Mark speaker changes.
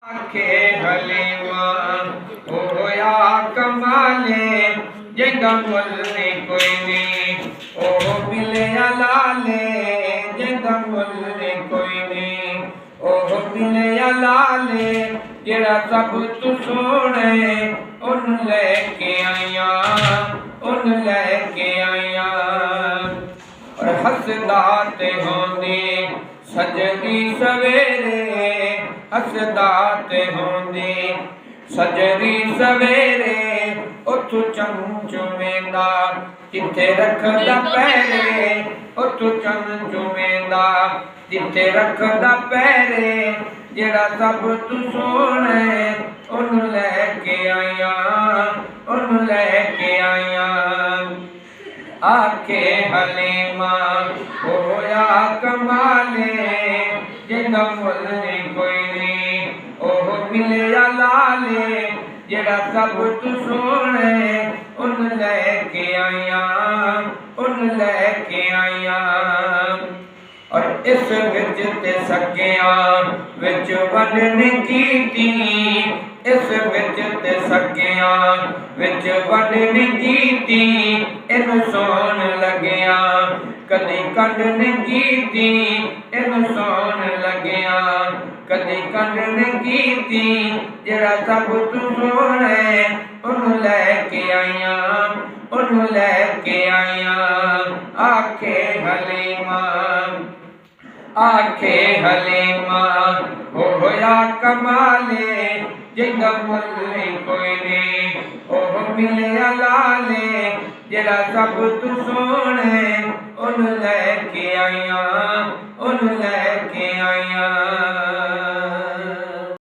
Speaker 1: आखे हलीमा होया कमाले जगा मुल्ले कोई नहीं ओ मिले लाले जगा मुल्ले कोई नहीं ओ मिले लाले जेड़ा सब तू सोने उन लेके आया उन लेके आया और हसदा ते होंदी सजनी सवेरे हसदा ते होंदी सजरी सवेरे उथु चमचुमेंदा जिथे रखदा पैरे उथु चमचुमेंदा जिथे रखदा पैरे जेड़ा सब तू सोने उन लेके आया उन लेके आया आखे हलीमा होया कमाले जगा मुल्ले कोई नहीं ओह मिले लाले जेड़ा सब तू सोने उन लेके आया उन लेके आया और इस विच ते सकिया विच वंडन कीती इस विच ते सकिया विच वंडन कीती इनू सोन लगिया कदी कंडन कीती इनू सोन लगिया कदी कंडन कीती जेड़ा सब तू सोने उन लेके आया उन लेके आया आखे हलीमा आखे हलीमा होया कमाले जगा मुल्ले कोई नहीं ओह मिले लाले जेड़ा सब तू सोने उन लेके आया उन लेके आया।